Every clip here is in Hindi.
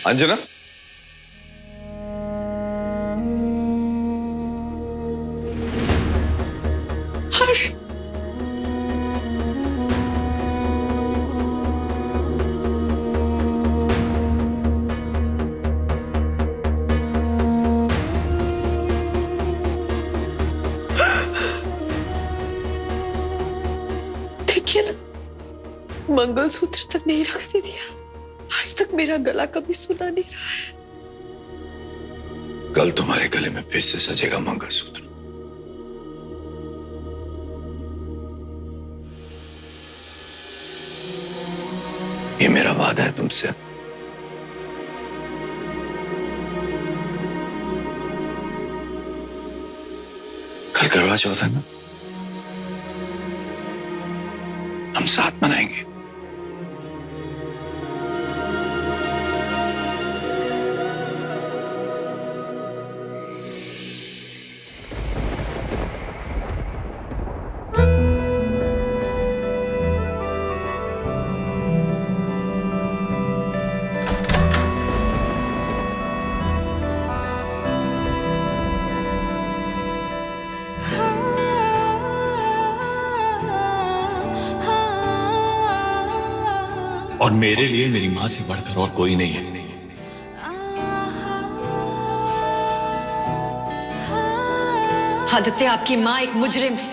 अंजना, हर्ष, देखिए ना, मंगलसूत्र तक नहीं रखने दिया। आज तक मेरा गला कभी सुना नहीं रहा है। कल तुम्हारे गले में फिर से सजेगा मंगलसूत्र। ये मेरा वादा है तुमसे। कल करवा चौथ है ना, हम साथ मनाएंगे। और मेरे लिए मेरी मां से बढ़कर और कोई नहीं है। आदित्य, आपकी माँ एक मुजरिम है।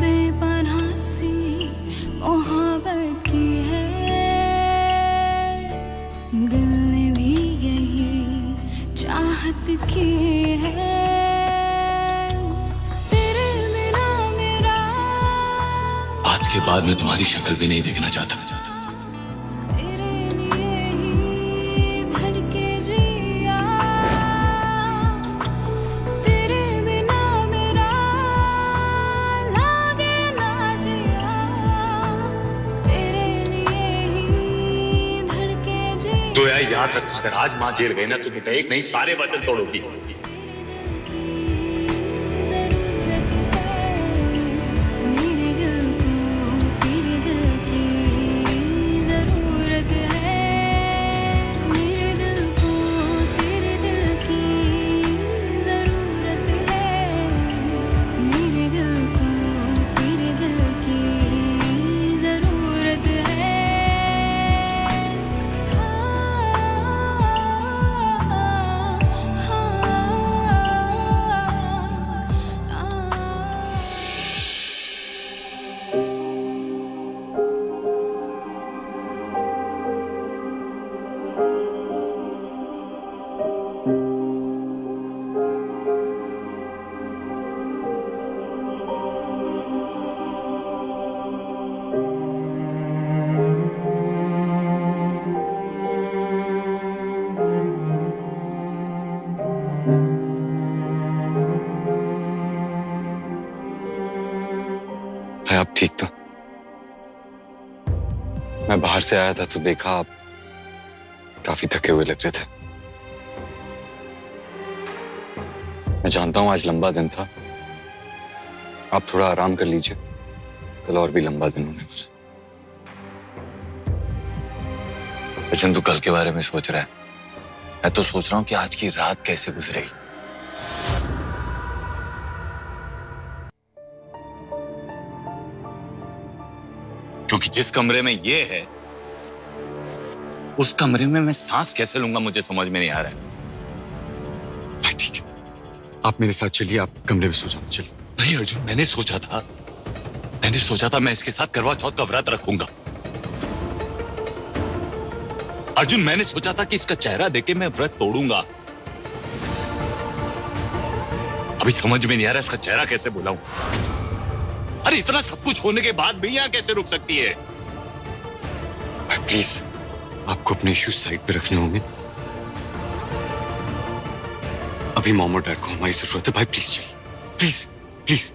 बेपनाह सी मोहब्बत की है, दिल ने भी यही चाहत की है। तेरे बिना मेरा आज के बाद मैं तुम्हारी शक्ल भी नहीं देखना चाहता। तेरे लिए ही धड़के जिया, तेरे बिना मेरा लागे ना जिया, तेरे लिए ही धड़के जिया। तो यार याद रखना, अगर आज मां जेल गई ना तो तुम एक नहीं सारे वतन तोड़ोगी। तेरे दिल की जरूरत है, मेरे दिल को तेरे दिल की जरूरत है, मेरे दिल को तेरे दिल की जरूरत है, मेरे दिल को तेरे दिल की जरूरत है। है आप ठीक तो? मैं बाहर से आया था तो देखा आप काफी थके हुए लग रहे थे। मैं जानता हूं आज लंबा दिन था, आप थोड़ा आराम कर लीजिए, कल और भी लंबा दिन होने वाला। लेकिन तू कल के बारे में सोच रहा है, मैं तो सोच रहा हूं कि आज की रात कैसे गुजरेगी। क्योंकि जिस कमरे में ये है उस कमरे में मैं सांस कैसे लूंगा मुझे समझ में नहीं आ रहा है। भाई ठीक है, आप मेरे साथ चलिए, आप कमरे में सो जाना। चलिए। नहीं अर्जुन, मैंने सोचा था मैं इसके साथ करवा चौथ का व्रत रखूंगा। अर्जुन, मैंने सोचा था कि इसका चेहरा देके मैं व्रत तोड़ूंगा। अभी समझ में नहीं आ रहा इसका चेहरा कैसे बुलाऊं। अरे इतना सब कुछ होने के बाद भी यहाँ कैसे रुक सकती है? प्लीज, आपको अपने इश्यूज साइड पे रखने होंगे। अभी मॉम और डैड को हमारी जरूरत है। भाई प्लीज चलिए, प्लीज प्लीज।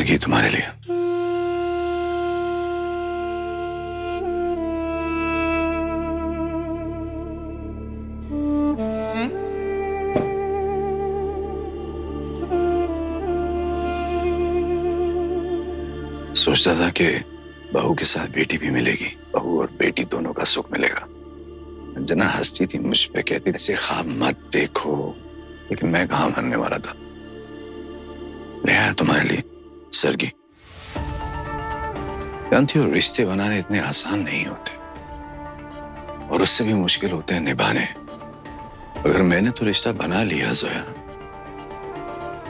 सरगी तुम्हारे लिए। सोचता था कि बहू के साथ बेटी भी मिलेगी, बहू और बेटी दोनों का सुख मिलेगा। जना हंसती थी मुझ पे, कहती ऐसे ख्वाब मत देखो, लेकिन मैं कहाँ मानने वाला था। ले आया तुम्हारे लिए सरगी। जानती हो रिश्ते बनाने इतने आसान नहीं होते, और उससे भी मुश्किल होते हैं निभाने। अगर मैंने तो रिश्ता बना लिया जोया,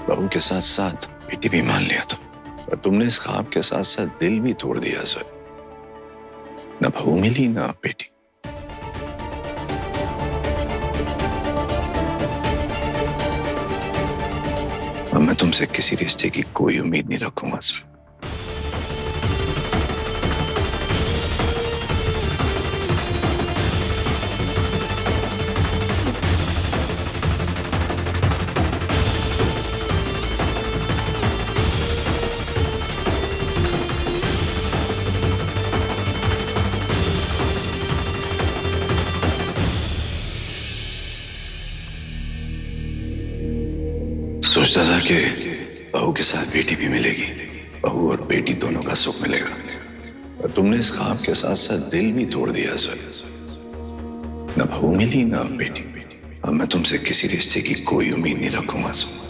बहू के साथ साथ बेटी भी मान लिया तो, और तुमने इस ख्वाब के साथ साथ दिल भी तोड़ दिया जोया। न बहू मिली ना बेटी। अब मैं तुमसे किसी रिश्ते की कोई उम्मीद नहीं रखूंगा जोया। सोचता था कि बहू के साथ बेटी भी मिलेगी, बहू और बेटी दोनों का सुख मिलेगा, और तुमने इस ख्वाब के साथ साथ दिल भी तोड़ दिया जोया। न बहू मिली ना बेटी। अब मैं तुमसे किसी रिश्ते की कोई उम्मीद नहीं रखूंगा जोया।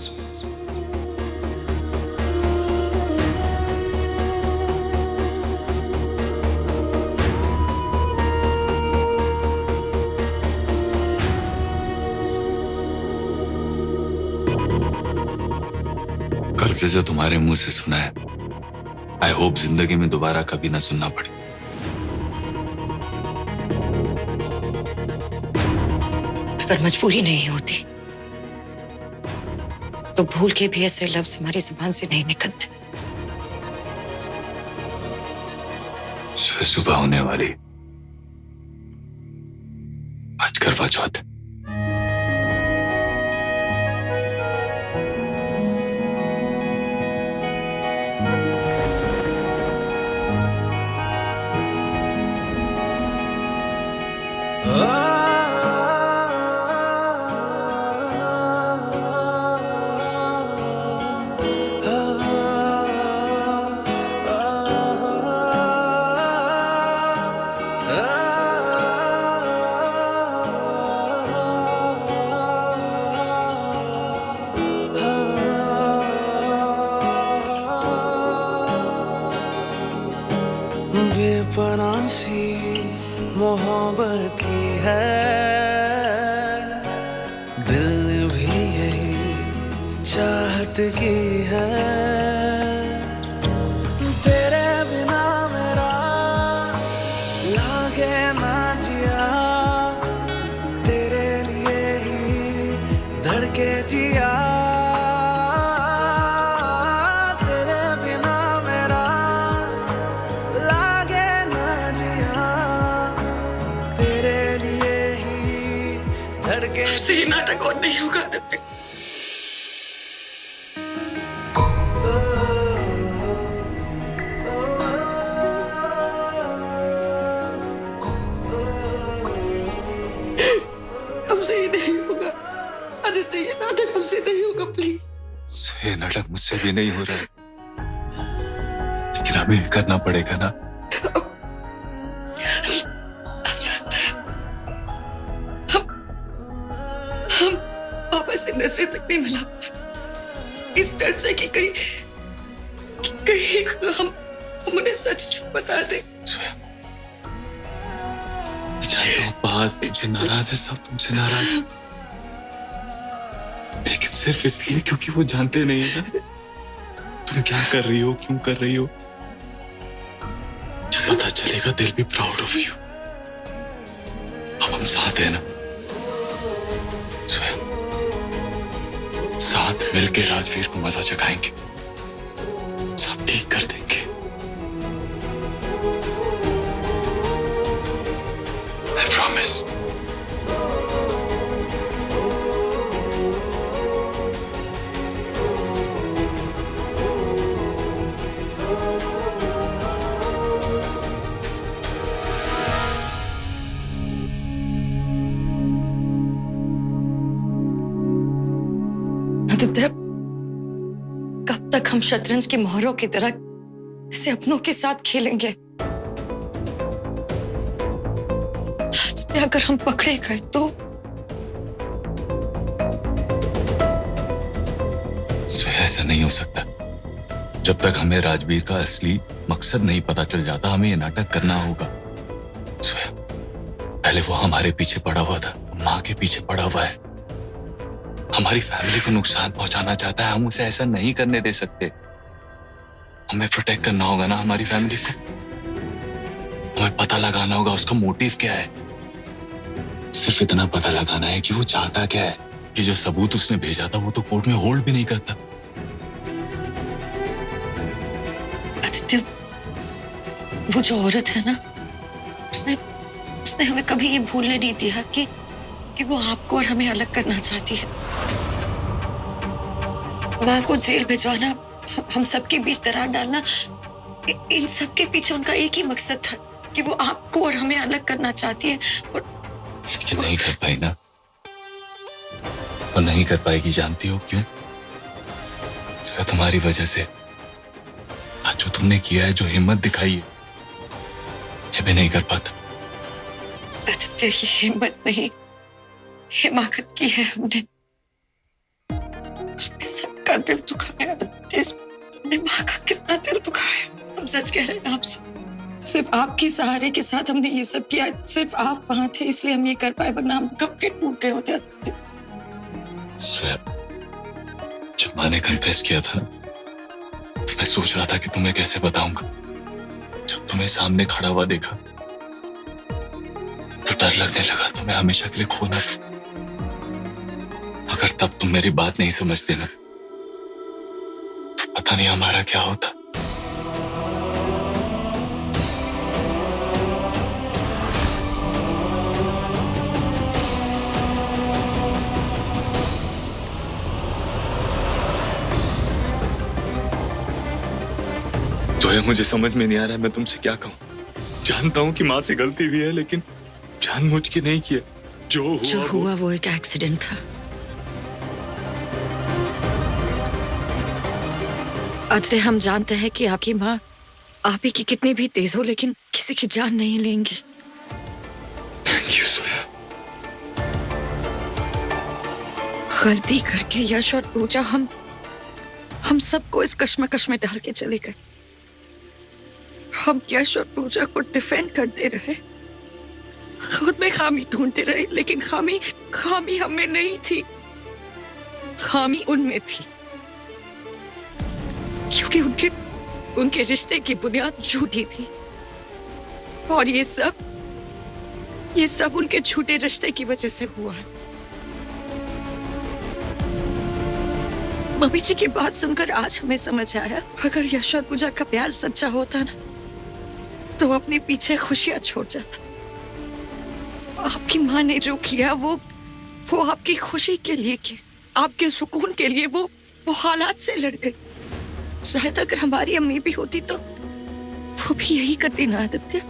कल से जो तुम्हारे मुंह से सुना है, आई होप जिंदगी में दोबारा कभी ना सुनना पड़े। अगर मजबूरी नहीं होती तो भूल के भी ऐसे लफ्ज हमारी जुबान से नहीं निकलते। सुबह होने वाली, आज करवा चौथ है। बेपनाह सी मोहब्बत की है, दिल भी यही चाहत की है। तेरे बिना मेरा लागे ना जिया, तेरे लिए ही धड़के जिया। से ये नाटक और नहीं होगा आदित्य। हमसे ये नहीं होगा आदित्य, ये नाटक हमसे नहीं होगा प्लीज। ये नाटक मुझसे भी नहीं हो रहा है, लेकिन हमें करना पड़ेगा ना। नजरें तक नहीं मिला पाए, इस डर से कि कहीं हम उन्हें सच बता दे। बाज तुमसे नाराज है, सब तुमसे नाराज है, लेकिन सिर्फ इसलिए क्योंकि वो जानते नहीं है ना तुम क्या कर रही हो, क्यों कर रही हो। जब पता चलेगा दिल भी प्राउड ऑफ यू। अब हम साथ हैं ना, साथ मिलकर राजवीर को मजा चखाएंगे, सब ठीक कर देंगे। I promise. कब तक हम शतरंज की मोहरों की तरह इसे अपनों के साथ खेलेंगे? अगर हम पकड़े गए तो ऐसा नहीं हो सकता। जब तक हमें राजवीर का असली मकसद नहीं पता चल जाता, हमें ये नाटक करना होगा। पहले वो हमारे पीछे पड़ा हुआ था, माँ के पीछे पड़ा हुआ है, हमारी फैमिली को नुकसान पहुंचाना चाहता है। हम उसे ऐसा नहीं करने दे सकते। हमें प्रोटेक्ट करना होगा ना हमारी फैमिली को। हमें पता लगाना होगा उसका मोटिव क्या है। सिर्फ इतना पता लगाना है कि वो चाहता क्या है। कि जो सबूत उसने भेजा था वो तो कोर्ट में होल्ड भी नहीं करता। आदित्य, वो जो औरत है ना, उसने हमें कभी ये भूलने नहीं दिया कि वो आपको और हमें अलग करना चाहती है। माँ को जेल भिजवाना, हम सबके बीच दरार डालना, इन सब के पीछे उनका एक ही मकसद था कि वो आपको और हमें अलग करना चाहती है। लेकिन नहीं कर पाई ना, और नहीं कर पाएगी। जानती हो क्यों? शायद तुम्हारी वजह से। आज जो तुमने किया है, जो हिम्मत दिखाई है, ये भी नहीं कर पाता। आदित्य, ये हिम्मत नहीं, हिमाकत की है हमने। सबका दिल दुखाया आदित्य, हमने माँ का कितना दिल दुखाया। हम सच कह रहे हैं आपसे, सिर्फ आपके सहारे के साथ हमने ये सब किया। सिर्फ आप वहां थे इसलिए हम ये कर पाए, वरना हम कब के टूट गए होते। आदित्य, जब माँ ने कन्फेस किया था ना, तो मैं सोच रहा था कि तुम्हें कैसे बताऊंगा। जब तुम्हें सामने खड़ा हुआ देखा तो डर लगने लगा तुम्हें हमेशा के लिए खोना था। अगर तब तुम मेरी बात नहीं समझते ना, तो पता नहीं हमारा क्या होता। मुझे समझ में नहीं आ रहा है मैं तुमसे क्या कहूं। जानता हूं कि माँ से गलती हुई है, लेकिन जानबूझ के नहीं किया। जो हुआ वो एक एक्सीडेंट था। आदित्य, हम जानते हैं कि आपकी माँ आप ही की कितनी भी तेज हो, लेकिन किसी की जान नहीं लेंगी। थैंक यू सोया। गलती करके यश और पूजा हम सबको इस कश्मकश में डाल के चले गए। हम यश और पूजा को डिफेंड करते रहे, खुद में खामी ढूंढते रहे, लेकिन खामी हमें नहीं थी, खामी उनमें थी। क्योंकि उनके रिश्ते की बुनियाद झूठी थी, और ये सब उनके झूठे रिश्ते की वजह से हुआ है। मम्मी जी की बात सुनकर आज हमें समझ आया, अगर यश और पूजा का प्यार सच्चा होता ना, तो अपने पीछे खुशियां छोड़ जाता। आपकी माँ ने जो किया वो आपकी खुशी के लिए किया, आपके सुकून के लिए। वो हालात से लड़ गई। शायद अगर हमारी अम्मी भी होती तो वो भी यही करती ना आदित्य।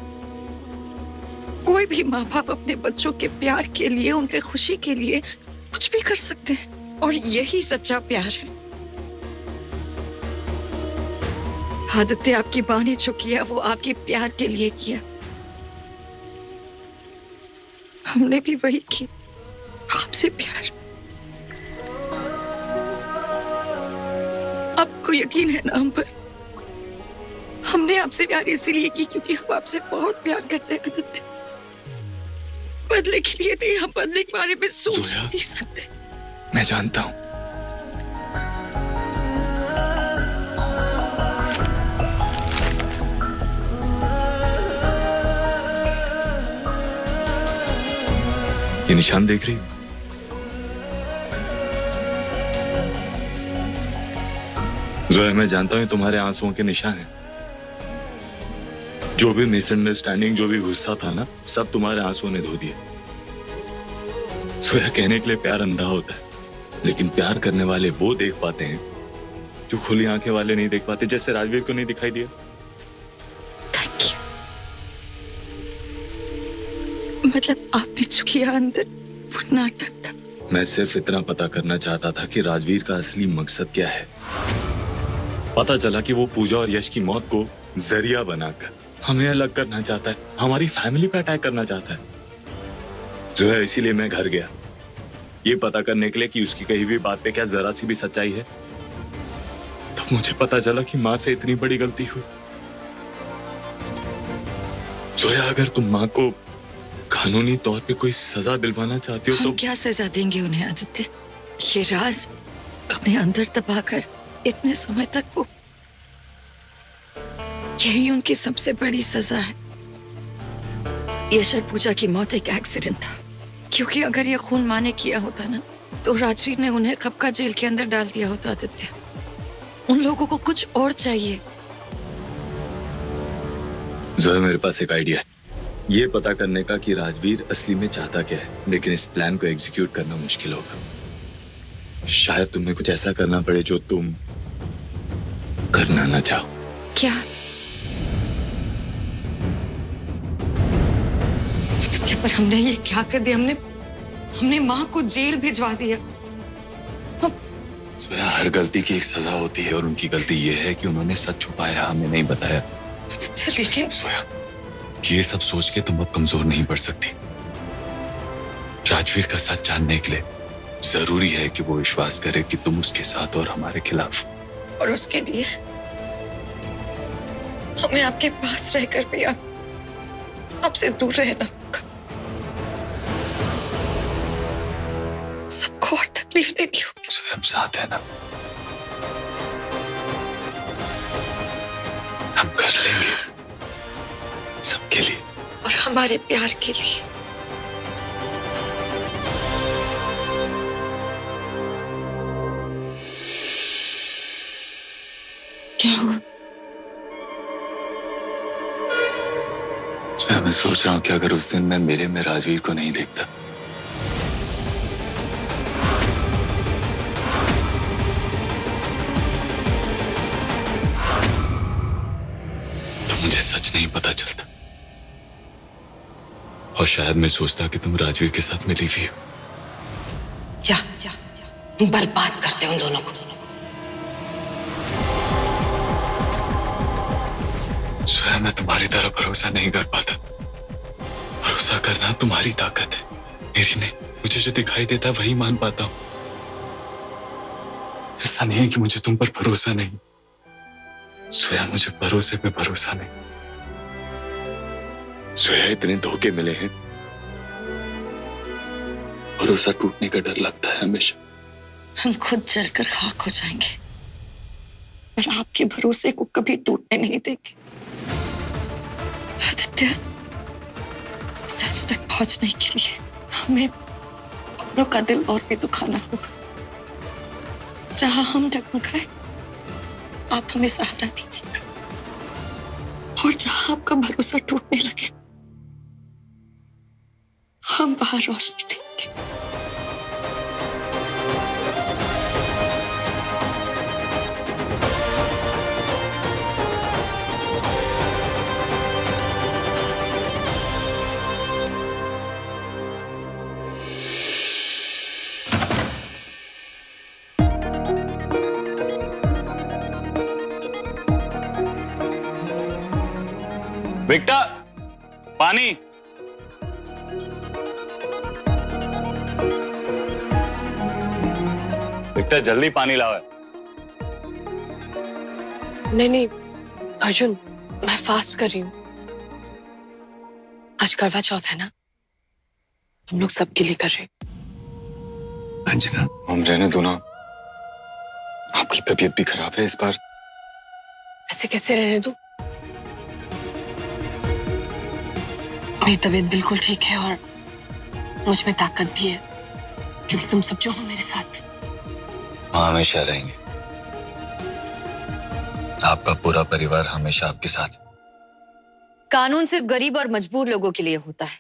कोई भी माँ बाप अपने बच्चों के प्यार के लिए, उनके खुशी के लिए कुछ भी कर सकते हैं, और यही सच्चा प्यार है। आदित्य, आपकी माँ ने जो किया वो आपके प्यार के लिए किया, हमने भी वही किया, आपसे प्यार। आपको यकीन है ना हम पर? हमने आपसे प्यार इसीलिए की क्योंकि हम आपसे बहुत प्यार करते हैं आदित्य। बदले के लिए नहीं, हम बदले के बारे में सोच नहीं सकते। मैं जानता हूं। ये निशान देख रही हो? जोया, मैं जानता हूं तुम्हारे आंसुओं के निशान हैं। जो भी मिसअंडरस्टैंडिंग, जो भी गुस्सा था ना, सब तुम्हारे आंसुओं ने धो दिया। जोया, कहने के लिए प्यार अंधा होता है, लेकिन प्यार करने वाले वो देख पाते हैं जो खुली आंखें वाले नहीं देख पाते, जैसे राजवीर को नहीं दिखाई दिया। Thank you. मतलब आपने जो किया अंदर वो नाटक था। मैं सिर्फ इतना पता करना चाहता था कि राजवीर का असली मकसद क्या है। पता चला कि वो पूजा और यश की मौत को जरिया बनाकर हमें अलग करना चाहता है, हमारी फैमिली पे अटैक करना चाहता है। जो है इसीलिए मैं घर गया, ये पता करने के लिए कि उसकी कही हुई बात पे क्या जरा सी भी सच्चाई है। तब मुझे पता चला कि माँ से इतनी बड़ी गलती हुई। जोया, अगर तुम माँ को कानूनी तौर पे कोई सजा दिलवाना चाहती हो हम तो क्या सजा देंगे उन्हें आदित्य? ये राज अपने अंदर दबाकर इतने समय तक वो, यही उनकी सबसे बड़ी सजा है। यश और पूजा की मौत एक एक्सीडेंट था, क्योंकि अगर ये खून माँ ने किया होता ना, तो राजवीर ने उन्हें कब का जेल के अंदर डाल दिया होता। आदित्य, उन लोगों को कुछ और चाहिए। जोया, मेरे पास एक आइडिया है, ये पता करने का कि राजवीर असली में चाहता क्या है, लेकिन इस प्लान को एग्जीक्यूट करना मुश्किल होगा। शायद तुम्हें कुछ ऐसा करना पड़े जो तुम करना ना चाहो। क्या? आदित्य, पर हमने ये क्या कर दिया? हमने माँ को जेल भिजवा दिया। जोया, हर गलती की एक सजा होती है और उनकी गलती ये है कि उन्होंने सच छुपाया, हमें नहीं बताया। आदित्य, लेकिन जोया, ये सब सोच के तुम अब कमजोर नहीं पड़ सकती। राजवीर का सच जानने के लिए जरूरी है कि वो विश्वास करे कि तुम उसके साथ और हमारे खिलाफ। और उसके लिए हमें आपके पास रहकर भी आपसे दूर रहना होगा। सबको और तकलीफ देनी होगी। हम साथ है ना, हम कर लेंगे सबके लिए और हमारे प्यार के लिए। क्या हुआ? मैं सोच रहा हूँ कि अगर उस दिन मैं मेले में राजवीर को नहीं देखता तो मुझे सच नहीं पता चलता, और शायद मैं सोचता कि तुम राजवीर के साथ मिली हुई हो। जा बर्बाद करते उन दोनों को। मैं तुम्हारी तरह भरोसा नहीं कर पाता। भरोसा करना तुम्हारी ताकत है, मेरी नहीं। मुझे जो दिखाई देता है वही मान पाता हूं। ऐसा नहीं है कि मुझे तुम पर भरोसा नहीं, सोया, मुझे भरोसे पे भरोसा नहीं। सोया, इतने धोखे मिले हैं, भरोसा टूटने का डर लगता है हमेशा। हम खुद जलकर खाक हो जाएंगे, पर आपके भरोसे को कभी टूटने नहीं देंगे। आदित्य, सच तक पहुंचने के लिए हमें अपनों का दिल और भी दुखाना होगा। जहां हम डगमगाए, आप हमें सहारा दीजिएगा, और जहां आपका भरोसा टूटने लगे, हम बाहर रोशनी देंगे। विक्टर, पानी। विक्टर, जल्दी पानी लाओ। नहीं अर्जुन, मैं फास्ट कर रही हूँ। आज करवा चौथ है ना, तुम लोग सबके लिए कर रहे हो। अंजना, हम रहने दो ना, आपकी तबीयत भी खराब है इस बार। ऐसे कैसे रहने दो? मेरी तबीयत बिल्कुल ठीक है और मुझ में ताकत भी है, क्योंकि तुम सब जो हो मेरे साथ। हाँ, हमेशा रहेंगे। आपका पूरा परिवार हमेशा आपके साथ। कानून सिर्फ गरीब और मजबूर लोगों के लिए होता है।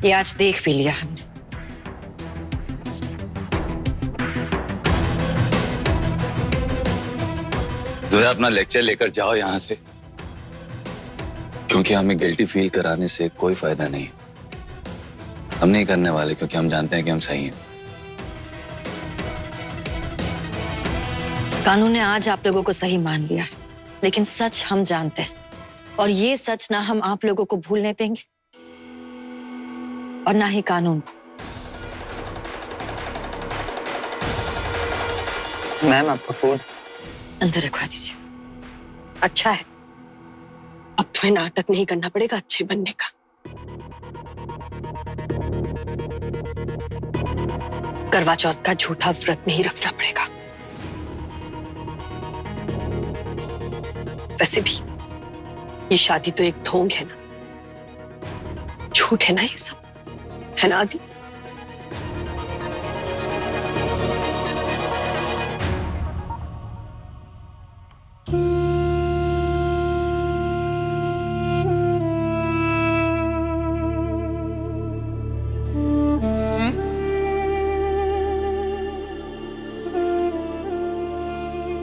ये आज देख भी लिया हमने। जोया, अपना लेक्चर लेकर जाओ यहां से, क्योंकि हमें गिल्टी फील कराने से कोई फायदा नहीं। हम नहीं करने वाले, क्योंकि हम जानते हैं कि हम सही हैं। कानून ने आज आप लोगों को सही मान लिया है, लेकिन सच हम जानते हैं और ये सच ना हम आप लोगों को भूलने देंगे और ना ही कानून को। मैम आपका फूड अंदर रखवा दीजिए। अच्छा है, अब तुम्हें नाटक नहीं करना पड़ेगा अच्छे बनने का। करवा चौथ का झूठा व्रत नहीं रखना पड़ेगा। वैसे भी ये शादी तो एक ढोंग है ना, झूठ है ना ये सब, है ना आदि?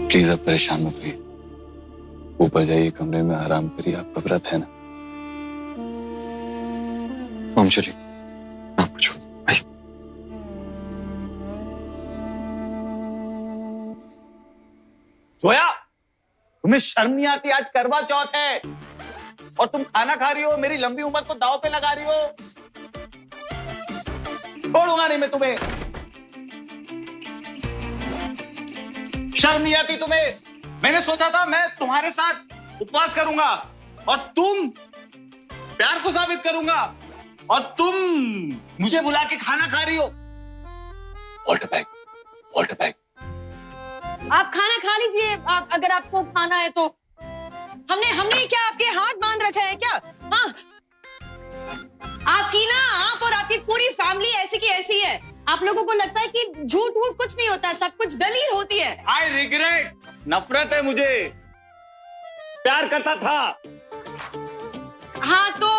प्लीज आप परेशान मत होइए, ऊपर जाइए, कमरे में आराम करिए, आपका व्रत है ना। हम चलिए, आप पूछो। जोया, तुम्हें शर्म नहीं आती? आज करवा चौथ है और तुम खाना खा रही हो, मेरी लंबी उम्र को दांव पे लगा रही हो। छोड़ूंगा नहीं मैं तुम्हें। शर्म नहीं आती तुम्हें? मैंने सोचा था मैं तुम्हारे साथ उपवास करूंगा और तुम प्यार को साबित करूंगा और तुम मुझे बुला के खाना खा रही हो। Water bag, water bag. आप खाना खा लीजिए अगर आपको खाना है तो। हमने क्या आपके हाथ बांध रखे हैं क्या? हाँ, आपकी ना, आप और आपकी पूरी फैमिली ऐसी की ऐसी है। आप लोगों को लगता है कि झूठ वूठ कुछ नहीं होता, सब कुछ दलील होती है। आई रिग्रेट, नफरत है मुझे। प्यार करता था। हाँ तो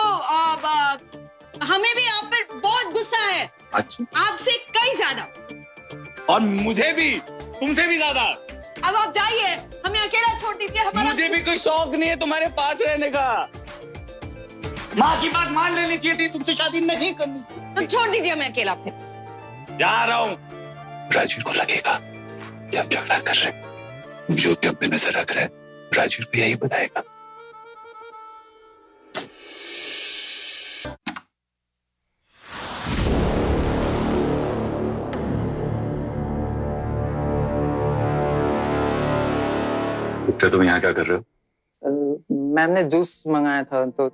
हमें भी आप पर बहुत गुस्सा है। अच्छा, आपसे कई ज्यादा। और मुझे भी तुमसे भी ज्यादा। अब आप जाइए, हमें अकेला छोड़ दीजिए। हमारा मुझे भी कोई शौक नहीं है तुम्हारे पास रहने का। माँ की बात मान लेनी चाहिए थी, तुमसे शादी नहीं करनी। तो छोड़ दीजिए हमें अकेला। फिर जा रहा हूँ। राजीव को लगेगा कि हम झगड़ा कर रहे हैं, जो भी अपने नजर रख रहे हैं, राजीव को यही बताएगा। बेटा तुम यहाँ क्या कर रहे हो? मैम ने जूस मंगाया था तो।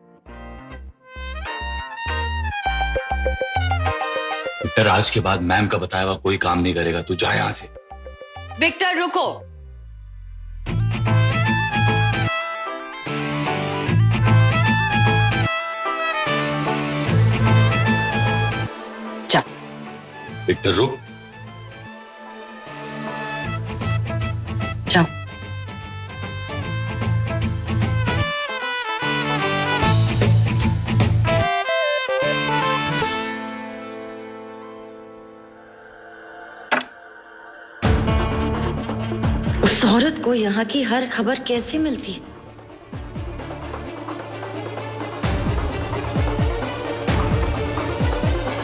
विक्टर, आज के बाद मैम का बताया हुआ कोई काम नहीं करेगा। तू जा यहाँ से। विक्टर रुको। जा। विक्टर रुक। जाओ। उस औरत को यहाँ की हर खबर कैसे मिलती है?